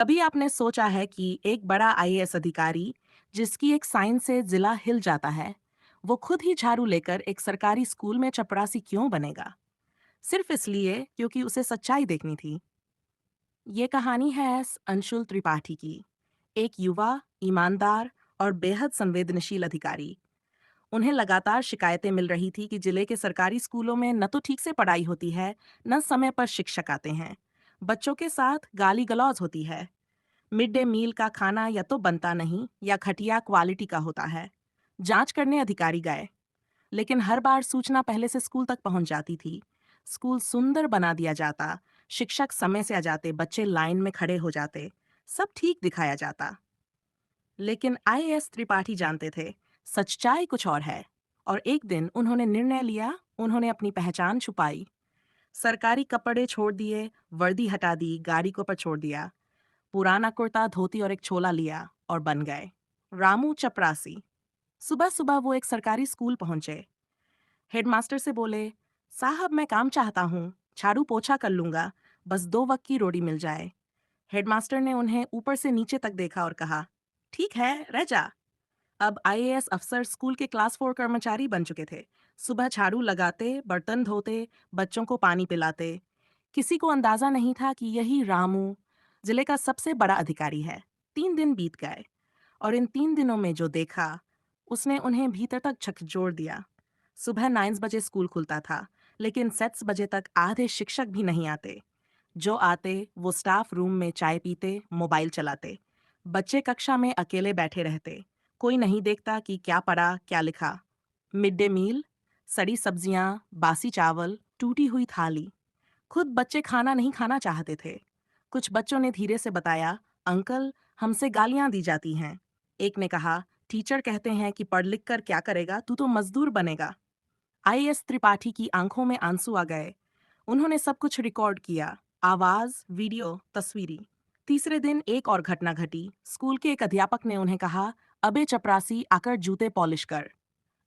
कभी आपने सोचा है कि एक बड़ा आईएएस अधिकारी जिसकी एक साइन से जिला हिल जाता है, वो खुद ही झाड़ू लेकर एक सरकारी स्कूल में चपरासी क्यों बनेगा? सिर्फ इसलिए क्योंकि उसे सच्चाई देखनी थी। ये कहानी है अंशुल त्रिपाठी की, एक युवा, ईमानदार और बेहद संवेदनशील अधिकारी। उन्हें लगातार शिकायतें मिल रही थी कि जिले के सरकारी स्कूलों में न तो ठीक से पढ़ाई होती है, न समय पर शिक्षक आते हैं। बच्चों के साथ गाली गलौज होती है। मिड डे मील का खाना या तो बनता नहीं या घटिया क्वालिटी का होता है। जांच करने अधिकारी गए, लेकिन हर बार सूचना पहले से स्कूल तक पहुंच जाती थी। स्कूल सुंदर बना दिया जाता, शिक्षक समय से आ जाते, बच्चे लाइन में खड़े हो जाते, सब ठीक दिखाया जाता। लेकिन आईएएस त्रिपाठी जानते थे, सच्चाई कुछ और है। और एक दिन उन्होंने निर्णय लिया, उन्होंने अपनी पहचान छुपाई। सरकारी कपड़े छोड़ दिए, वर्दी हटा दी, गाड़ी को पर छोड़ दिया, पुराना कुर्ता धोती और एक छोला लिया और बन गए रामू चपरासी। सुबह सुबह वो एक सरकारी स्कूल पहुंचे। हेडमास्टर से बोले, साहब मैं काम चाहता हूँ, झाड़ू पोछा कर लूंगा, बस 2 वक्त की रोटी मिल जाए। हेडमास्टर ने उन्हें ऊपर से नीचे तक देखा और कहा, ठीक है, रह जा। अब आईएएस अफसर स्कूल के क्लास 4 कर्मचारी बन चुके थे। सुबह झाड़ू लगाते, बर्तन धोते, बच्चों को पानी पिलाते। किसी को अंदाजा नहीं था कि यही रामू जिले का सबसे बड़ा अधिकारी है। 3 दिन बीत गए और इन 3 दिनों में जो देखा, उसने उन्हें भीतर तक झकझोर दिया। सुबह 9 बजे स्कूल खुलता था, लेकिन 7 बजे तक आधे शिक्षक भी नहीं आते। जो आते वो स्टाफ रूम में चाय पीते, मोबाइल चलाते। बच्चे कक्षा में अकेले बैठे रहते, कोई नहीं देखता कि क्या पढ़ा क्या लिखा। मिड डे मील, सड़ी सब्जियां, बासी चावल, टूटी हुई थाली। खुद बच्चे खाना नहीं खाना चाहते थे। कुछ बच्चों ने धीरे से बताया, अंकल, हमसे गालियां दी जाती हैं। एक ने कहा, टीचर कहते हैं कि पढ़ लिख कर क्या करेगा, तू तो मजदूर बनेगा। आईएएस त्रिपाठी की आंखों में आंसू आ गए। उन्होंने सब कुछ रिकॉर्ड किया, आवाज, वीडियो, तस्वीरी। तीसरे दिन एक और घटना घटी। स्कूल के एक अध्यापक ने उन्हें कहा, अबे चपरासी, आकर जूते पॉलिश कर।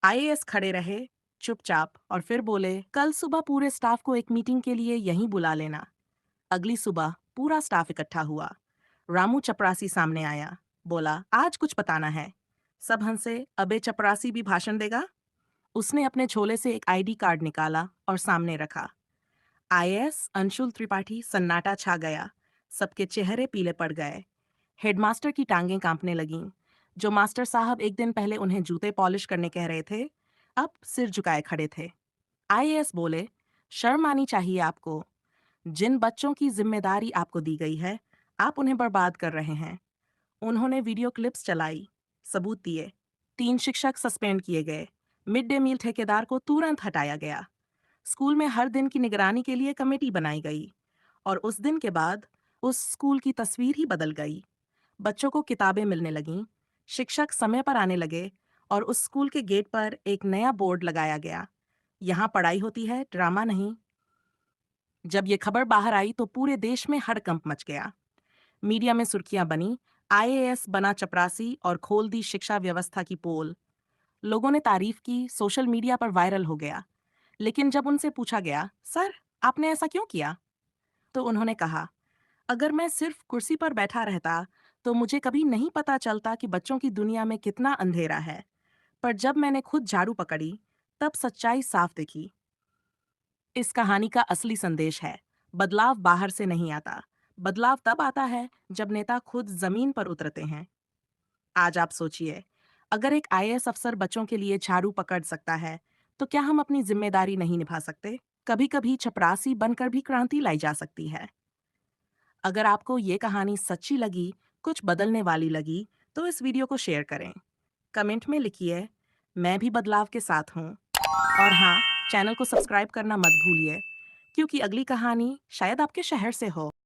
आईएएस खड़े रहे, चुपचाप, और फिर बोले, कल सुबह पूरे स्टाफ को एक मीटिंग के लिए यहीं बुला लेना। अगली सुबह पूरा स्टाफ इकट्ठा हुआ। रामू चपरासी सामने आया, बोला, आज कुछ बताना है। सब हंसे, अबे चपरासी भी भाषण देगा? उसने अपने झोले से एक आईडी कार्ड निकाला और सामने रखा। आईएएस अंशुल त्रिपाठी। सन्नाटा छा गया, सबके चेहरे पीले पड़ गए। हेडमास्टर की टांगें कांपने लगीं। जो मास्टर साहब एक दिन पहले उन्हें जूते पॉलिश करने कह रहे थे, अब सिर झुकाए खड़े थे। आईएएस बोले, शर्म आनी चाहिए आपको। जिन बच्चों की जिम्मेदारी आपको दी गई है, आप उन्हें बर्बाद कर रहे हैं। उन्होंने वीडियो क्लिप्स चलाई, सबूत दिए। 3 शिक्षक सस्पेंड किए गए। मिड डे मील ठेकेदार को तुरंत हटाया गया। स्कूल में हर दिन की निगरानी के लिए कमेटी बनाई गई। और उस दिन के बाद उस स्कूल की तस्वीर ही बदल गई। बच्चों को किताबें मिलने लगीं, शिक्षक समय पर आने लगे, और उस स्कूल के गेट पर एक नया बोर्ड लगाया गया, यहाँ पढ़ाई होती है, ड्रामा नहीं। जब ये खबर बाहर आई तो पूरे देश में हड़कंप मच गया। मीडिया में सुर्खियां बनी, आईएएस बना चपरासी और खोल दी शिक्षा व्यवस्था की पोल। लोगों ने तारीफ की, सोशल मीडिया पर वायरल हो गया। लेकिन जब उनसे पूछा गया, सर, आपने ऐसा क्यों किया? तो उन्होंने कहा, अगर मैं सिर्फ कुर्सी पर बैठा रहता तो मुझे कभी नहीं पता चलता कि बच्चों की दुनिया में कितना अंधेरा है। पर जब मैंने खुद झाड़ू पकड़ी, तब सच्चाई साफ दिखी। इस कहानी का असली संदेश है, बदलाव बाहर से नहीं आता। बदलाव तब आता है जब नेता खुद जमीन पर उतरते हैं। आज आप सोचिए, अगर एक आईएएस अफसर बच्चों के लिए झाड़ू पकड़ सकता है, तो क्या हम अपनी जिम्मेदारी नहीं निभा सकते? कभी कभी चपरासी बनकर भी क्रांति लाई जा सकती है। अगर आपको ये कहानी सच्ची लगी, कुछ बदलने वाली लगी, तो इस वीडियो को शेयर करें। कमेंट में लिखिए, मैं भी बदलाव के साथ हूँ। और हाँ, चैनल को सब्सक्राइब करना मत भूलिए, क्योंकि अगली कहानी शायद आपके शहर से हो।